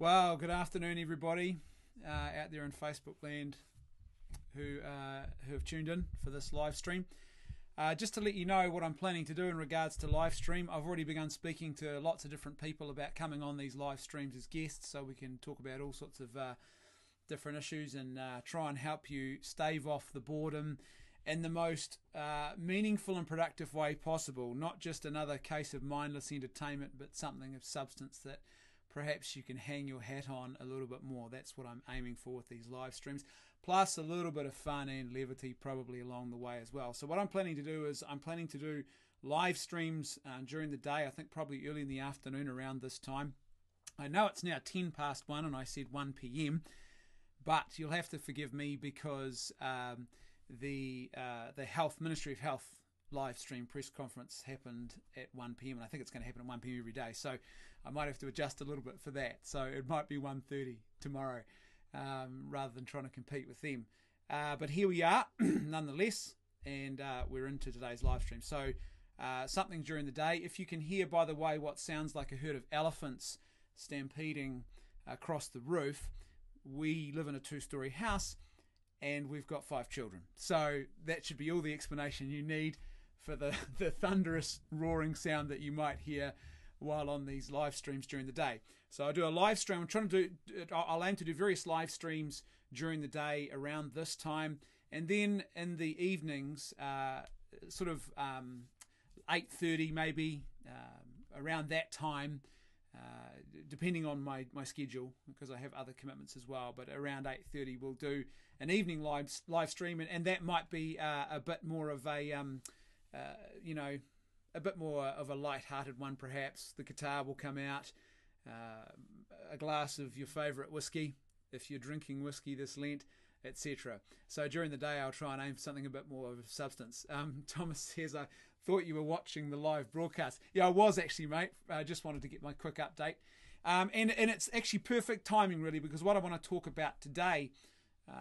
Well, good afternoon, everybody out there in Facebook land who have tuned in for this live stream. Just to let you know what I'm planning to do in regards to live stream, I've already begun speaking to lots of different people about coming on these live streams as guests, so we can talk about all sorts of different issues and try and help you stave off the boredom in the most meaningful and productive way possible. Not just another case of mindless entertainment, but something of substance that perhaps you can hang your hat on a little bit more. That's what I'm aiming for with these live streams, plus a little bit of fun and levity probably along the way as well. So what I'm planning to do is I'm planning to do live streams during the day, I think probably early in the afternoon around this time. I know it's now 10 past 1 and I said 1 p.m, but you'll have to forgive me because the Ministry of Health live stream press conference happened at 1 p.m. and I think it's going to happen at 1 p.m. every day, so I might have to adjust a little bit for that. So it might be 1:30 tomorrow rather than trying to compete with them. But here we are nonetheless, and we're into today's live stream. So something during the day. If you can hear, by the way, what sounds like a herd of elephants stampeding across the roof, we live in a 2-story house and we've got 5 children. So that should be all the explanation you need for the thunderous roaring sound that you might hear while on these live streams during the day. So I do a live stream. I'll aim to do various live streams during the day around this time, and then in the evenings, sort of 8:30 maybe, around that time, depending on my schedule, because I have other commitments as well, but around 8:30 we'll do an evening live stream, and that might be a bit more of a bit more of a light-hearted one perhaps. The guitar will come out, a glass of your favourite whiskey, if you're drinking whiskey this Lent, etc. So during the day I'll try and aim for something a bit more of substance. Thomas says, I thought you were watching the live broadcast. Yeah, I was actually, mate. I just wanted to get my quick update. And it's actually perfect timing, really, because what I want to talk about today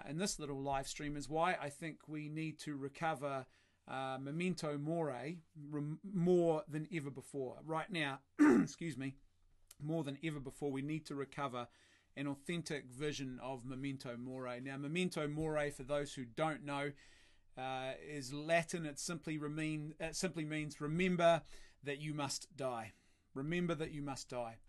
in this little live stream is why I think we need to recover Memento Mori more than ever before. Right now, excuse me, more than ever before, we need to recover an authentic vision of Memento Mori. Now, Memento Mori, for those who don't know, is Latin. It simply means remember that you must die. Remember that you must die.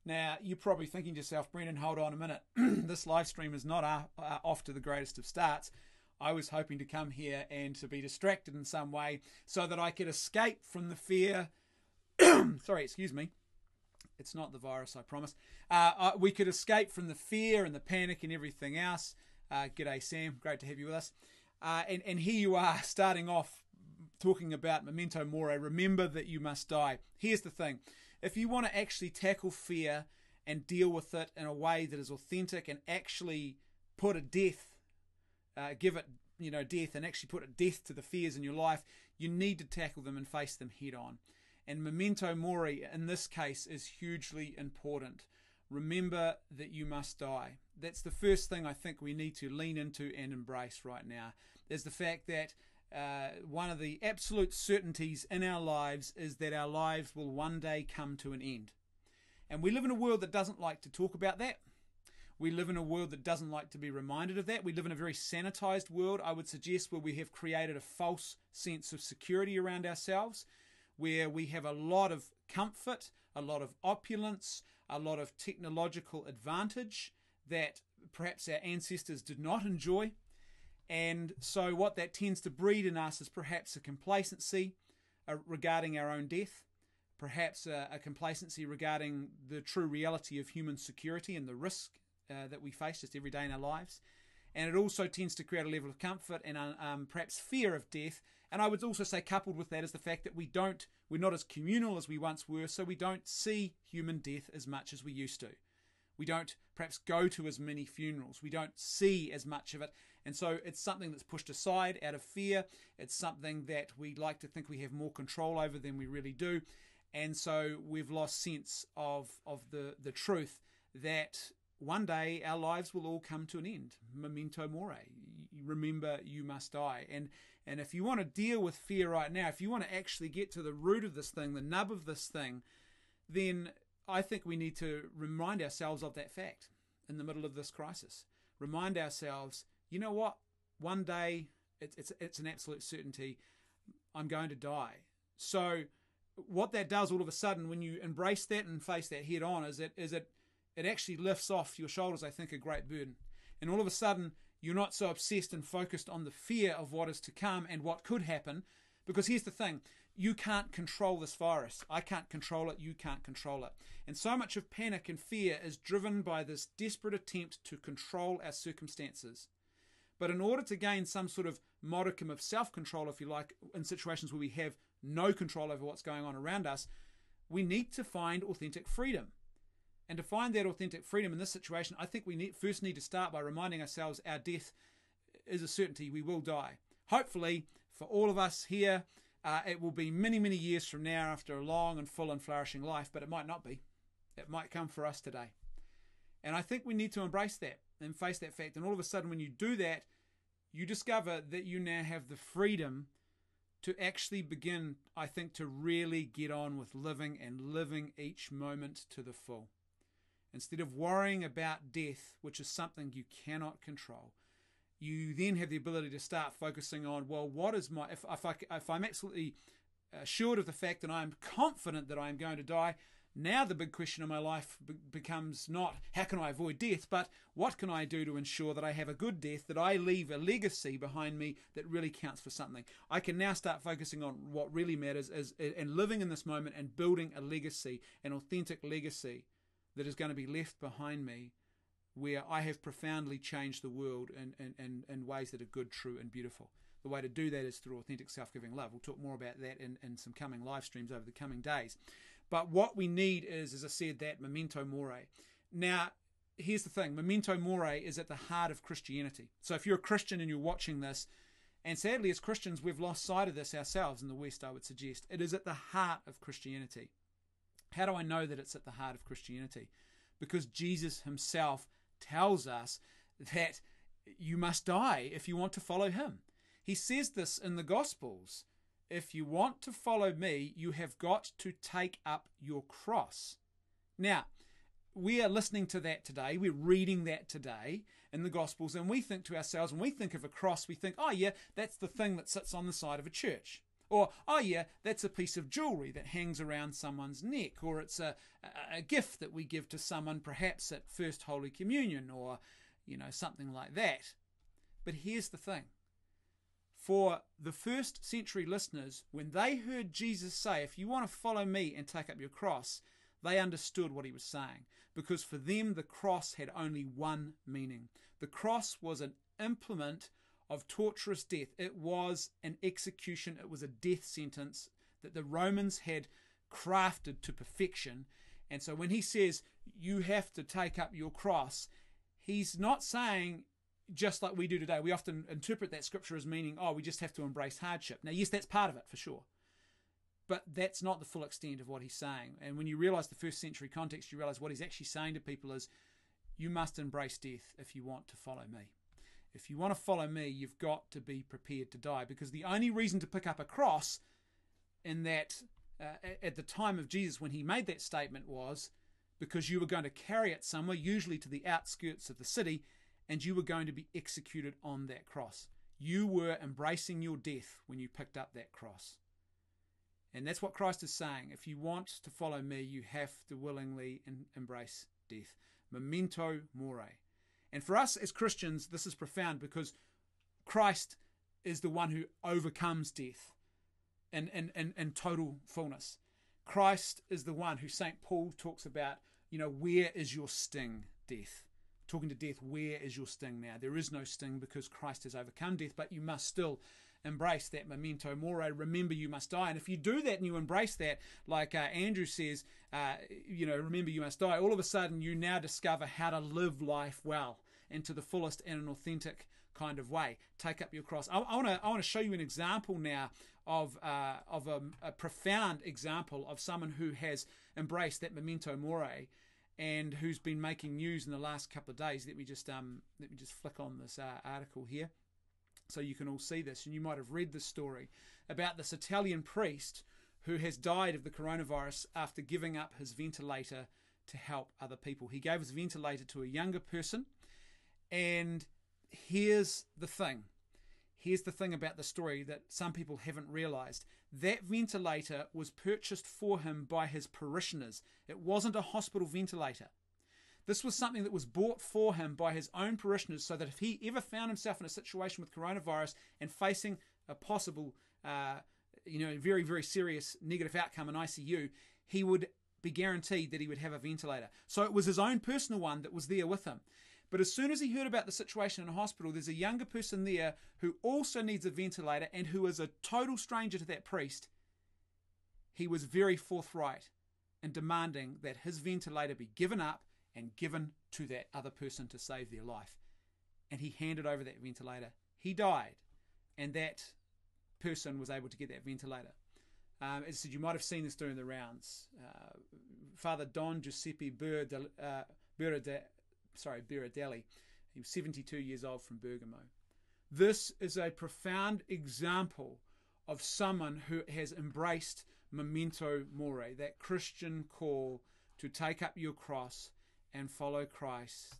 Now, you're probably thinking to yourself, Brendan, hold on a minute. This live stream is not off to the greatest of starts. I was hoping to come here and to be distracted in some way so that I could escape from the fear. Sorry, excuse me. It's not the virus, I promise. We could escape from the fear and the panic and everything else. G'day, Sam. Great to have you with us. And here you are, starting off talking about Memento Mori. Remember that you must die. Here's the thing. If you want to actually tackle fear and deal with it in a way that is authentic and actually put a death, give it, death, and actually put a death to the fears in your life, you need to tackle them and face them head on. And Memento Mori, in this case, is hugely important. Remember that you must die. That's the first thing I think we need to lean into and embrace right now, is the fact that one of the absolute certainties in our lives is that our lives will one day come to an end. And we live in a world that doesn't like to talk about that. We live in a world that doesn't like to be reminded of that. We live in a very sanitized world, I would suggest, where we have created a false sense of security around ourselves, where we have a lot of comfort, a lot of opulence, a lot of technological advantage that perhaps our ancestors did not enjoy. And so what that tends to breed in us is perhaps a complacency regarding our own death, perhaps a complacency regarding the true reality of human security and the risk that we face just every day in our lives. And it also tends to create a level of comfort and perhaps fear of death. And I would also say, coupled with that, is the fact that we're not as communal as we once were, so we don't see human death as much as we used to. We don't perhaps go to as many funerals. We don't see as much of it. And so it's something that's pushed aside out of fear. It's something that we like to think we have more control over than we really do. And so we've lost sense of the truth that one day our lives will all come to an end. Memento Mori. Remember, you must die. And if you want to deal with fear right now, if you want to actually get to the root of this thing, the nub of this thing, then I think we need to remind ourselves of that fact in the middle of this crisis. Remind ourselves, you know what? One day, it's an absolute certainty, I'm going to die. So what that does all of a sudden, when you embrace that and face that head on, is it actually lifts off your shoulders, I think, a great burden. And all of a sudden, you're not so obsessed and focused on the fear of what is to come and what could happen. Because here's the thing, you can't control this virus. I can't control it, you can't control it. And so much of panic and fear is driven by this desperate attempt to control our circumstances. But in order to gain some sort of modicum of self-control, if you like, in situations where we have no control over what's going on around us, we need to find authentic freedom. And to find that authentic freedom in this situation, I think we first need to start by reminding ourselves our death is a certainty. We will die. Hopefully, for all of us here, it will be many, many years from now after a long and full and flourishing life, but it might not be. It might come for us today. And I think we need to embrace that and face that fact. And all of a sudden, when you do that, you discover that you now have the freedom to actually begin, I think, to really get on with living and living each moment to the full. Instead of worrying about death, which is something you cannot control, you then have the ability to start focusing on, well, what is my, if I'm absolutely assured of the fact that I'm confident that I'm going to die, now the big question in my life becomes not how can I avoid death, but what can I do to ensure that I have a good death, that I leave a legacy behind me that really counts for something. I can now start focusing on what really matters and living in this moment and building a legacy, an authentic legacy that is going to be left behind me, where I have profoundly changed the world in ways that are good, true, and beautiful. The way to do that is through authentic self-giving love. We'll talk more about that in some coming live streams over the coming days. But what we need is, as I said, that Memento Mori. Now, here's the thing. Memento Mori is at the heart of Christianity. So if you're a Christian and you're watching this, and sadly as Christians we've lost sight of this ourselves in the West, I would suggest, it is at the heart of Christianity. How do I know that it's at the heart of Christianity? Because Jesus himself tells us that you must die if you want to follow him. He says this in the Gospels. If you want to follow me, you have got to take up your cross. Now, we are listening to that today. We're reading that today in the Gospels, and we think to ourselves, when we think of a cross, we think, oh yeah, that's the thing that sits on the side of a church. Or, oh yeah, that's a piece of jewelry that hangs around someone's neck. Or it's a gift that we give to someone, perhaps at First Holy Communion, or, something like that. But here's the thing. For the first century listeners, when they heard Jesus say, if you want to follow me and take up your cross, they understood what he was saying. Because for them, the cross had only one meaning. The cross was an implement of torturous death. It was an execution. It was a death sentence that the Romans had crafted to perfection. And so when he says, you have to take up your cross, he's not saying, just like we do today, we often interpret that scripture as meaning, oh, we just have to embrace hardship. Now, yes, that's part of it for sure. But that's not the full extent of what he's saying. And when you realize the first century context, you realize what he's actually saying to people is, you must embrace death if you want to follow me. If you want to follow me, you've got to be prepared to die. Because the only reason to pick up a cross in that, at the time of Jesus when he made that statement, was because you were going to carry it somewhere, usually to the outskirts of the city, and you were going to be executed on that cross. You were embracing your death when you picked up that cross. And that's what Christ is saying. If you want to follow me, you have to willingly embrace death. Memento Mori. And for us as Christians, this is profound because Christ is the one who overcomes death in total fullness. Christ is the one who St. Paul talks about, where is your sting, death? Talking to death, where is your sting now? There is no sting because Christ has overcome death, but you must still embrace that memento mori. Remember, you must die. And if you do that and you embrace that, like Andrew says, remember you must die, all of a sudden you now discover how to live life well and to the fullest in an authentic kind of way. Take up your cross. I want to show you an example now of a profound example of someone who has embraced that memento mori and who's been making news in the last couple of days. Let me just flick on this article here so you can all see this. And you might have read this story about this Italian priest who has died of the coronavirus after giving up his ventilator to help other people. He gave his ventilator to a younger person. And here's the thing. Here's the thing about the story that some people haven't realized. That ventilator was purchased for him by his parishioners. It wasn't a hospital ventilator. This was something that was bought for him by his own parishioners, so that if he ever found himself in a situation with coronavirus and facing a possible, very, very serious negative outcome in ICU, he would be guaranteed that he would have a ventilator. So it was his own personal one that was there with him. But as soon as he heard about the situation in a hospital, there's a younger person there who also needs a ventilator and who is a total stranger to that priest. He was very forthright in demanding that his ventilator be given up and given to that other person to save their life. And he handed over that ventilator. He died, and that person was able to get that ventilator. As I said, you might have seen this during the rounds. Father Don Giuseppe Berardelli. He was 72 years old from Bergamo. This is a profound example of someone who has embraced Memento Mori, that Christian call to take up your cross and follow Christ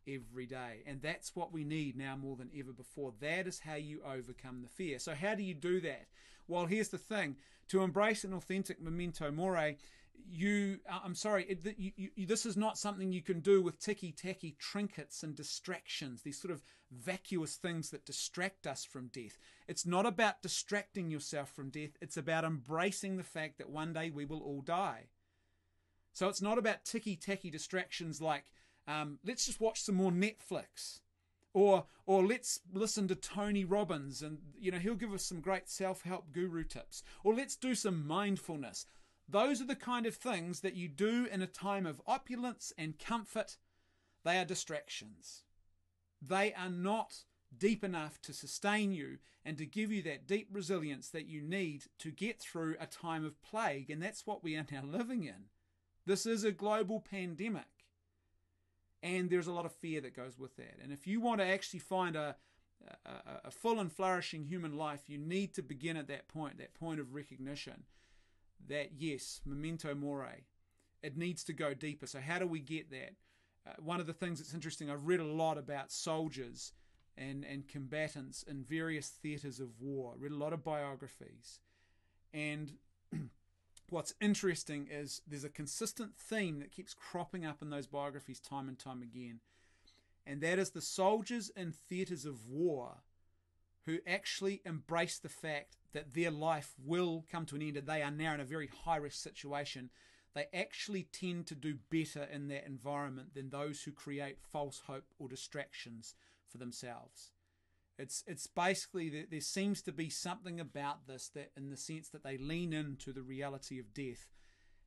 every day. And that's what we need now more than ever before. That is how you overcome the fear. So how do you do that? Well, here's the thing. To embrace an authentic Memento Mori, this is not something you can do with ticky-tacky trinkets and distractions, these sort of vacuous things that distract us from death. It's not about distracting yourself from death. It's about embracing the fact that one day we will all die. So it's not about ticky-tacky distractions like, let's just watch some more Netflix, or let's listen to Tony Robbins and he'll give us some great self-help guru tips, or let's do some mindfulness. Those are the kind of things that you do in a time of opulence and comfort. They are distractions. They are not deep enough to sustain you and to give you that deep resilience that you need to get through a time of plague. And that's what we are now living in. This is a global pandemic. And there's a lot of fear that goes with that. And if you want to actually find a full and flourishing human life, you need to begin at that point of recognition. That yes, Memento Mori, it needs to go deeper. So how do we get that? One of the things that's interesting, I've read a lot about soldiers and combatants in various theatres of war, read a lot of biographies. And what's interesting is there's a consistent theme that keeps cropping up in those biographies time and time again. And that is the soldiers in theatres of war who actually embrace the fact that their life will come to an end and they are now in a very high-risk situation. They actually tend to do better in that environment than those who create false hope or distractions for themselves. It's basically, there seems to be something about this that in the sense that they lean into the reality of death,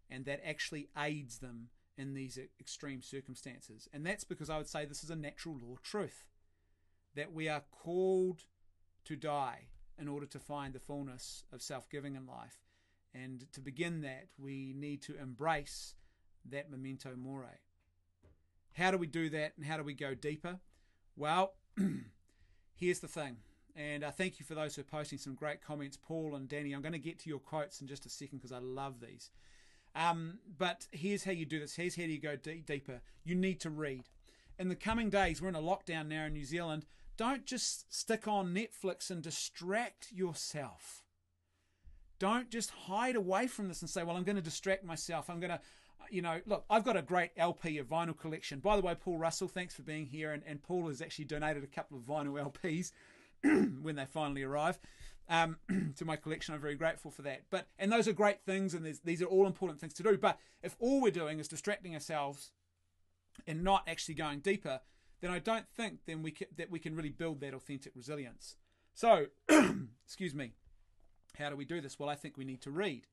and that actually aids them in these extreme circumstances. And that's because I would say this is a natural law truth, that we are called to die in order to find the fullness of self-giving in life. And to begin that, we need to embrace that Memento Mori. How do we do that, and how do we go deeper? Well, here's the thing. And thank you for those who are posting some great comments, Paul and Danny. I'm going to get to your quotes in just a second because I love these. But here's how you do this. Here's how you go deeper. You need to read. In the coming days, we're in a lockdown now in New Zealand. Don't just stick on Netflix and distract yourself. Don't just hide away from this and say, well, I'm going to distract myself. I'm going to, look, I've got a great LP, a vinyl collection. By the way, Paul Russell, thanks for being here. And Paul has actually donated a couple of vinyl LPs when they finally arrive to my collection. I'm very grateful for that. And those are great things, and these are all important things to do. But if all we're doing is distracting ourselves and not actually going deeper, then I don't think that we can really build that authentic resilience. So, excuse me, how do we do this? Well, I think we need to read.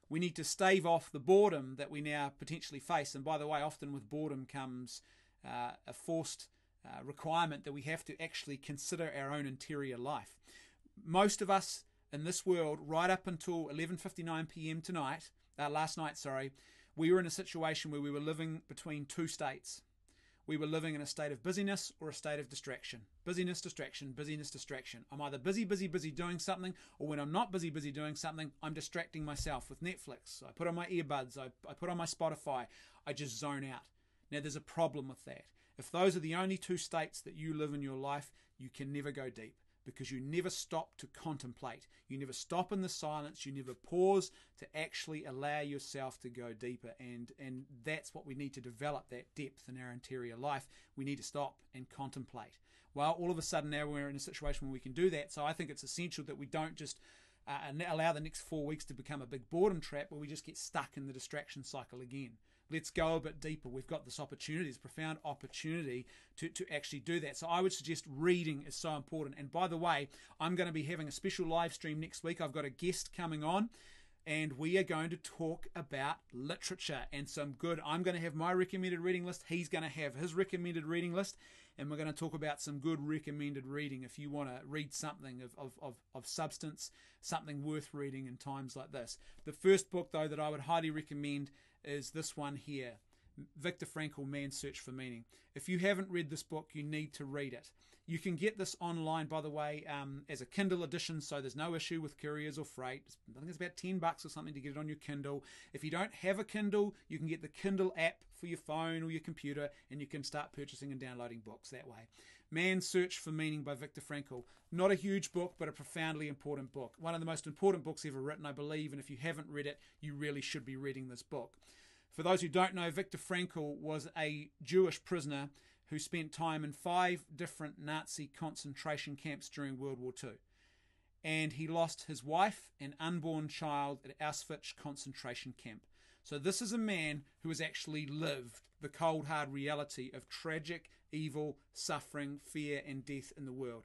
We need to stave off the boredom that we now potentially face. And by the way, often with boredom comes a forced requirement that we have to actually consider our own interior life. Most of us in this world, right up until 11:59 p.m. last night, we were in a situation where we were living between two states. we were living in a state of busyness or a state of distraction. Busyness, distraction, busyness, distraction. I'm either busy doing something, or when I'm not busy doing something, I'm distracting myself with Netflix. I put on my earbuds, I put on my Spotify, I just zone out. Now, there's a problem with that. If those are the only two states that you live in your life, you can never go deep, because you never stop to contemplate. You never stop in the silence. You never pause to actually allow yourself to go deeper. And that's what we need to develop, that depth in our interior life. We need to stop and contemplate. Well, all of a sudden now we're in a situation where we can do that. So I think it's essential that we don't just allow the next 4 weeks to become a big boredom trap where we just get stuck in the distraction cycle again. Let's go a bit deeper. We've got this opportunity, this profound opportunity to actually do that. So I would suggest reading is so important. And by the way, I'm going to be having a special live stream next week. I've got a guest coming on, and we are going to talk about literature and some good. I'm going to have my recommended reading list. He's going to have his recommended reading list. And we're going to talk about some good recommended reading if you want to read something of substance, something worth reading in times like this. The first book, though, that I would highly recommend is this one here, Viktor Frankl, Man's Search for Meaning. If you haven't read this book, you need to read it. You can get this online, by the way, as a Kindle edition, so there's no issue with couriers or freight. I think it's about $10 or something to get it on your Kindle. If you don't have a Kindle, you can get the Kindle app for your phone or your computer, and you can start purchasing and downloading books that way. Man's Search for Meaning by Viktor Frankl. Not a huge book, but a profoundly important book. One of the most important books ever written, I believe, and if you haven't read it, you really should be reading this book. For those who don't know, Viktor Frankl was a Jewish prisoner who spent time in 5 different Nazi concentration camps during World War II. And he lost his wife and unborn child at Auschwitz concentration camp. So this is a man who has actually lived the cold, hard reality of tragic, evil, suffering, fear, and death in the world.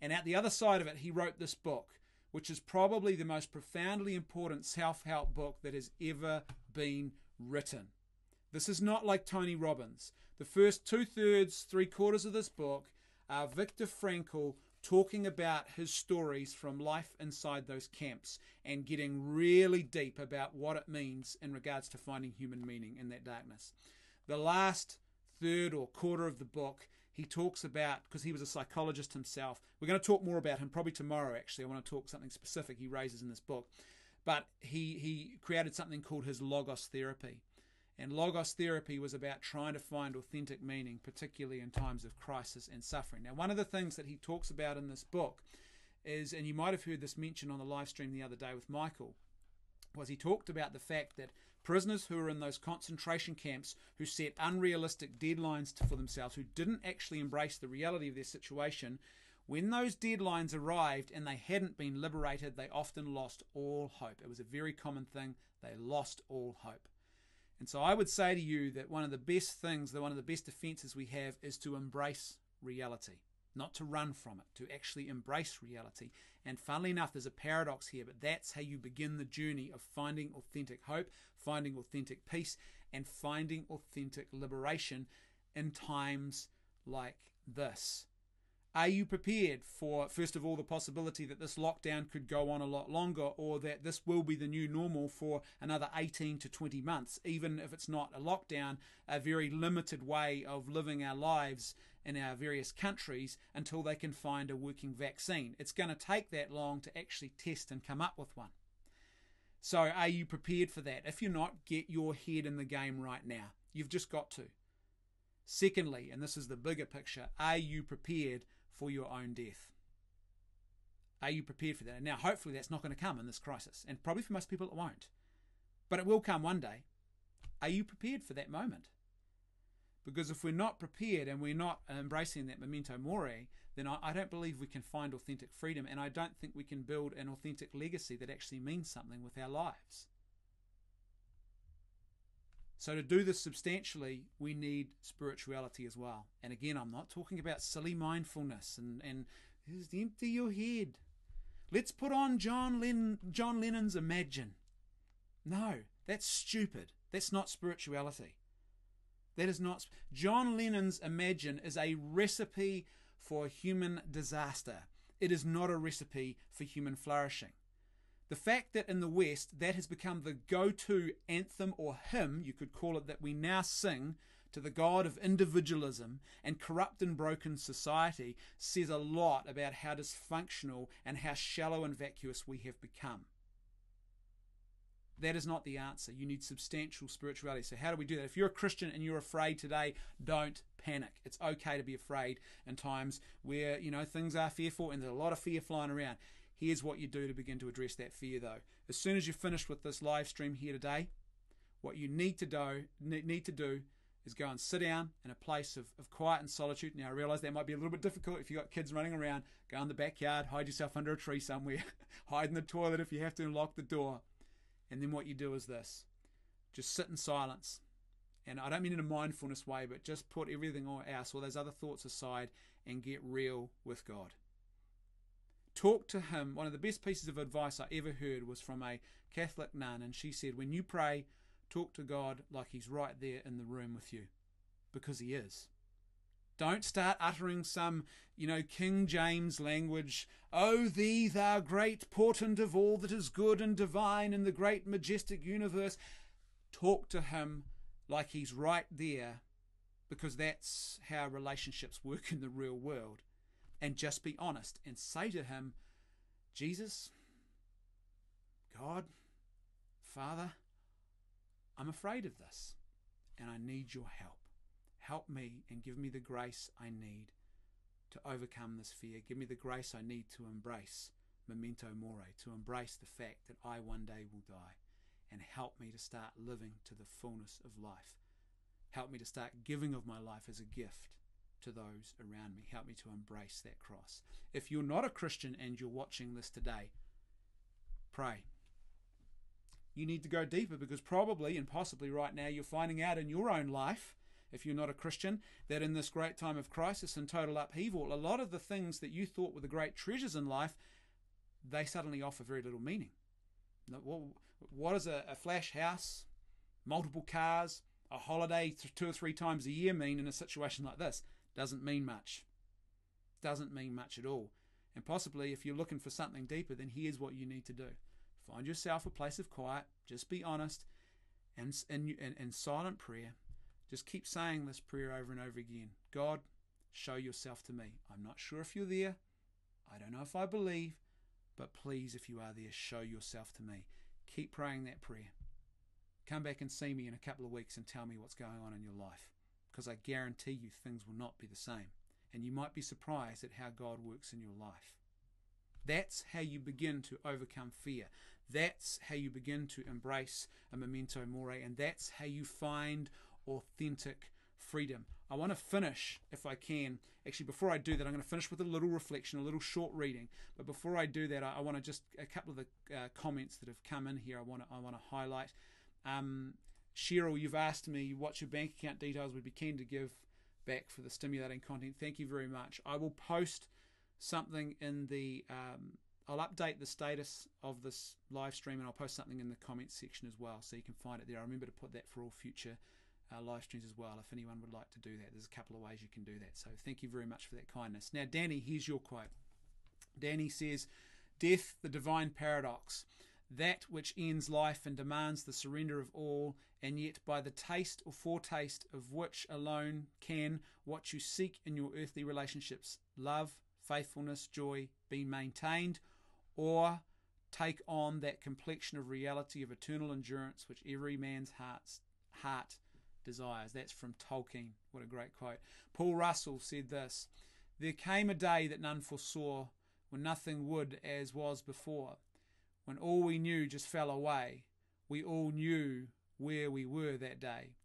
And at the other side of it, he wrote this book, which is probably the most profoundly important self-help book that has ever been written. This is not like Tony Robbins. The first 2/3, 3/4 of this book are Viktor Frankl talking about his stories from life inside those camps and getting really deep about what it means in regards to finding human meaning in that darkness. The last third or quarter of the book, he talks about, because he was a psychologist himself, we're going to talk more about him probably tomorrow actually. I want to talk something specific he raises in this book. But he created something called his Logos therapy. And Logos therapy was about trying to find authentic meaning, particularly in times of crisis and suffering. Now, one of the things that he talks about in this book is, and you might have heard this mentioned on the live stream the other day with Michael, was he talked about the fact that prisoners who were in those concentration camps, who set unrealistic deadlines for themselves, who didn't actually embrace the reality of their situation, when those deadlines arrived and they hadn't been liberated, they often lost all hope. It was a very common thing. They lost all hope. And so I would say to you that one of the best things, that one of the best defenses we have is to embrace reality, not to run from it, to actually embrace reality. And funnily enough, there's a paradox here, but that's how you begin the journey of finding authentic hope, finding authentic peace, and finding authentic liberation in times like this. Are you prepared for, first of all, the possibility that this lockdown could go on a lot longer, or that this will be the new normal for another 18 to 20 months, even if it's not a lockdown, a very limited way of living our lives in our various countries until they can find a working vaccine? It's going to take that long to actually test and come up with one. So are you prepared for that? If you're not, get your head in the game right now. You've just got to. Secondly, and this is the bigger picture, are you prepared for your own death? Are you prepared for that? And now, hopefully that's not going to come in this crisis. And probably for most people it won't. But it will come one day. Are you prepared for that moment? Because if we're not prepared and we're not embracing that Memento Mori, then I don't believe we can find authentic freedom. And I don't think we can build an authentic legacy that actually means something with our lives. So to do this substantially, we need spirituality as well. And again, I'm not talking about silly mindfulness and just empty your head. Let's put on John Lennon's Imagine. No, that's stupid. That's not spirituality. That is not. John Lennon's Imagine is a recipe for human disaster. It is not a recipe for human flourishing. The fact that in the West that has become the go-to anthem or hymn, you could call it, that we now sing to the God of individualism and corrupt and broken society says a lot about how dysfunctional and how shallow and vacuous we have become. That is not the answer. You need substantial spirituality. So how do we do that? If you're a Christian and you're afraid today, don't panic. It's okay to be afraid in times where, things are fearful and there's a lot of fear flying around. Here's what you do to begin to address that fear, though. As soon as you're finished with this live stream here today, what you need to do is go and sit down in a place of quiet and solitude. Now, I realize that might be a little bit difficult if you've got kids running around. Go in the backyard, hide yourself under a tree somewhere, hide in the toilet if you have to, and lock the door. And then what you do is this. Just sit in silence. And I don't mean in a mindfulness way, but just put everything else, all those other thoughts aside, and get real with God. Talk to Him. One of the best pieces of advice I ever heard was from a Catholic nun, and she said, when you pray, talk to God like He's right there in the room with you, because He is. Don't start uttering some, King James language. "O thee, thou great portent of all that is good and divine in the great majestic universe." Talk to Him like He's right there, because that's how relationships work in the real world. And just be honest and say to Him, "Jesus, God, Father, I'm afraid of this and I need your help. Help me and give me the grace I need to overcome this fear. Give me the grace I need to embrace Memento Mori, to embrace the fact that I one day will die, and help me to start living to the fullness of life. Help me to start giving of my life as a gift to those around me. Help me to embrace that cross." If you're not a Christian and you're watching this today, pray. You need to go deeper, because probably and possibly right now you're finding out in your own life, if you're not a Christian, that in this great time of crisis and total upheaval, a lot of the things that you thought were the great treasures in life, they suddenly offer very little meaning. What is a flash house, multiple cars, a holiday 2 or 3 times a year mean in a situation like this? Doesn't mean much. Doesn't mean much at all. And possibly if you're looking for something deeper, then here's what you need to do. Find yourself a place of quiet, just be honest, and silent prayer. Just keep saying this prayer over and over again. God, show yourself to me. I'm not sure if you're there. I don't know if I believe, but please, if you are there, show yourself to me. Keep praying that prayer. Come back and see me in a couple of weeks and tell me what's going on in your life, because I guarantee you things will not be the same, and you might be surprised at how God works in your life. That's how you begin to overcome fear. That's how you begin to embrace a memento mori, and that's how you find authentic freedom. I want to finish, if I can. Actually, before I do that, I'm going to finish with a little reflection, a little short reading. But before I do that, I want to just, a couple of the comments that have come in here, I want to highlight. Cheryl, you've asked me what your bank account details would be keen to give back for the stimulating content. Thank you very much. I will post something in the I'll update the status of this live stream, and I'll post something in the comments section as well, so you can find it there. I remember to put that for all future live streams as well, if anyone would like to do that. There's a couple of ways you can do that, so thank you very much for that kindness. Now, Danny, here's your quote. Danny says, "Death, the divine paradox, that which ends life and demands the surrender of all, and yet by the taste or foretaste of which alone can what you seek in your earthly relationships, love, faithfulness, joy, be maintained, or take on that complexion of reality of eternal endurance which every man's heart desires." That's from Tolkien. What a great quote. Paul Russell said this: "There came a day that none foresaw, when nothing would as was before, when all we knew just fell away. We all knew where we were that day.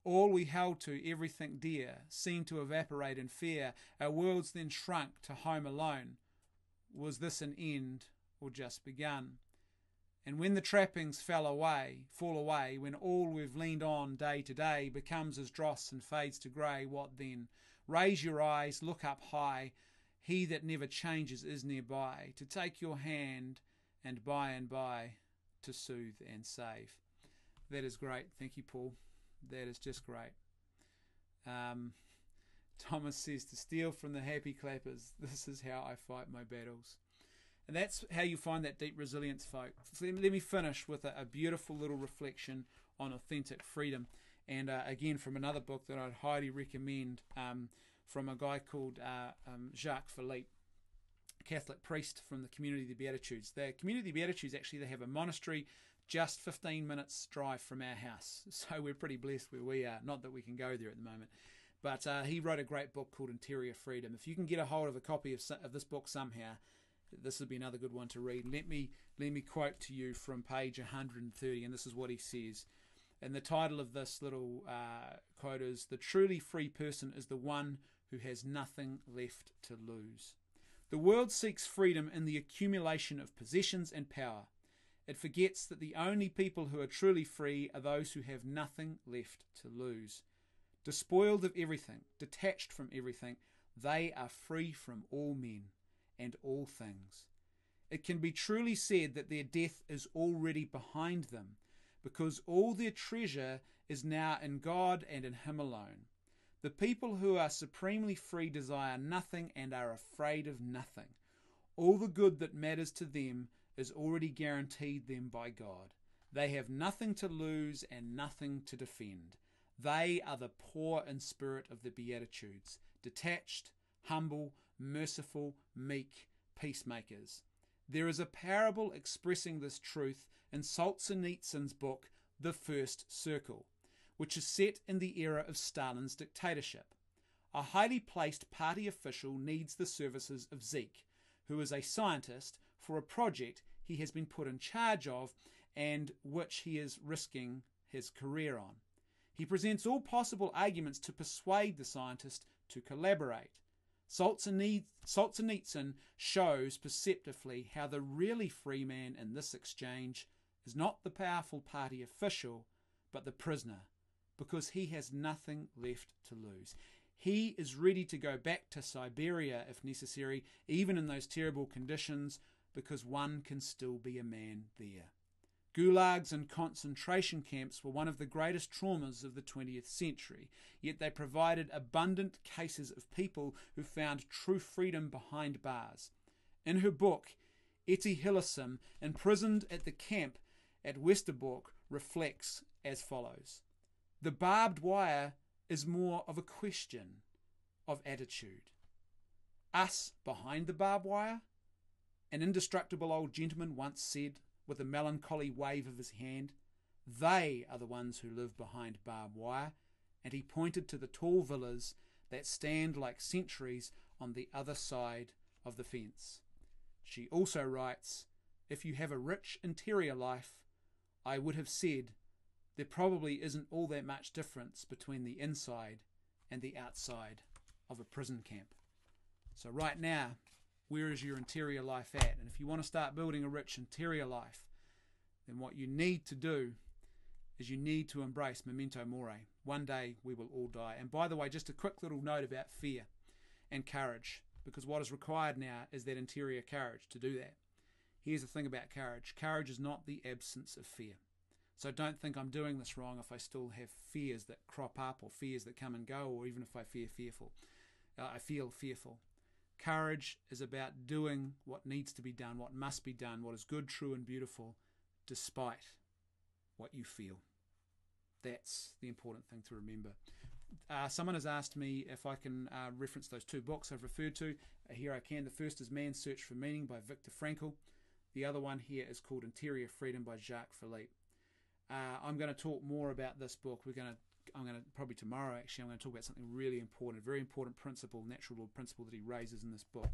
All we held to, everything dear, seemed to evaporate in fear. Our worlds then shrunk to home alone. Was this an end or just begun? And when the trappings fall away, when all we've leaned on day to day becomes as dross and fades to grey, what then? Raise your eyes, look up high. He that never changes is nearby, to take your hand and by to soothe and save." That is great. Thank you, Paul. That is just great. Thomas says, "To steal from the happy clappers, this is how I fight my battles." And that's how you find that deep resilience, folks. So let me finish with a beautiful little reflection on authentic freedom. And again, from another book that I'd highly recommend, from a guy called Jacques Philippe, Catholic priest from the Community of the Beatitudes. The Community of the Beatitudes, actually, they have a monastery just 15 minutes drive from our house. So we're pretty blessed where we are. Not that we can go there at the moment. But he wrote a great book called Interior Freedom. If you can get a hold of a copy of this book somehow, this would be another good one to read. Let me quote to you from page 130, and this is what he says. And the title of this little quote is, "The truly free person is the one who has nothing left to lose." The world seeks freedom in the accumulation of possessions and power. It forgets that the only people who are truly free are those who have nothing left to lose. Despoiled of everything, detached from everything, they are free from all men and all things. It can be truly said that their death is already behind them, because all their treasure is now in God and in Him alone. The people who are supremely free desire nothing and are afraid of nothing. All the good that matters to them is already guaranteed them by God. They have nothing to lose and nothing to defend. They are the poor in spirit of the Beatitudes, detached, humble, merciful, meek, peacemakers. There is a parable expressing this truth in Solzhenitsyn's book, The First Circle, which is set in the era of Stalin's dictatorship. A highly placed party official needs the services of Zeke, who is a scientist, for a project he has been put in charge of and which he is risking his career on. He presents all possible arguments to persuade the scientist to collaborate. Solzhenitsyn shows perceptively how the really free man in this exchange is not the powerful party official, but the prisoner, because he has nothing left to lose. He is ready to go back to Siberia if necessary, even in those terrible conditions, because one can still be a man there. Gulags and concentration camps were one of the greatest traumas of the 20th century, yet they provided abundant cases of people who found true freedom behind bars. In her book, Etty Hillesum, imprisoned at the camp at Westerbork, reflects as follows. The barbed wire is more of a question of attitude. Us behind the barbed wire? An indestructible old gentleman once said, with a melancholy wave of his hand, they are the ones who live behind barbed wire, and he pointed to the tall villas that stand like sentries on the other side of the fence. She also writes, if you have a rich interior life, I would have said, there probably isn't all that much difference between the inside and the outside of a prison camp. So right now, where is your interior life at? And if you want to start building a rich interior life, then what you need to do is you need to embrace Memento Mori. One day we will all die. And by the way, just a quick little note about fear and courage, because what is required now is that interior courage to do that. Here's the thing about courage. Courage is not the absence of fear. So don't think I'm doing this wrong if I still have fears that crop up or fears that come and go, or even if I feel fearful. Courage is about doing what needs to be done, what must be done, what is good, true, and beautiful, despite what you feel. That's the important thing to remember. Someone has asked me if I can reference those two books I've referred to. Here I can. The first is Man's Search for Meaning by Viktor Frankl. The other one here is called Interior Freedom by Jacques Philippe. I'm going to talk more about this book. I'm going to probably tomorrow actually, I'm going to talk about something really important, a very important principle, natural law principle that he raises in this book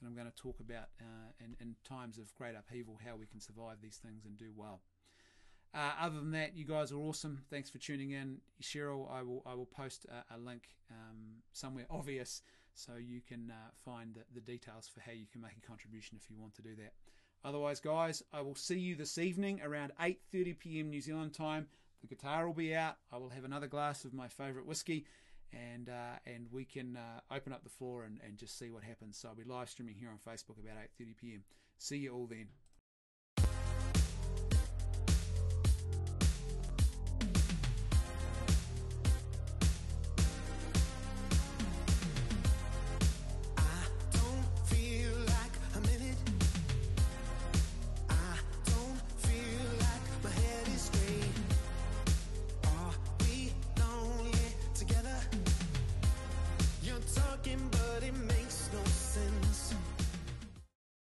that I'm going to talk about in times of great upheaval, how we can survive these things and do well. Other than that, you guys are awesome. Thanks for tuning in. Cheryl, I will post a link somewhere obvious so you can find the details for how you can make a contribution if you want to do that. Otherwise, guys, I will see you this evening around 8:30 p.m. New Zealand time. The guitar will be out. I will have another glass of my favourite whiskey, and we can open up the floor and just see what happens. So I'll be live streaming here on Facebook about 8:30 p.m. See you all then.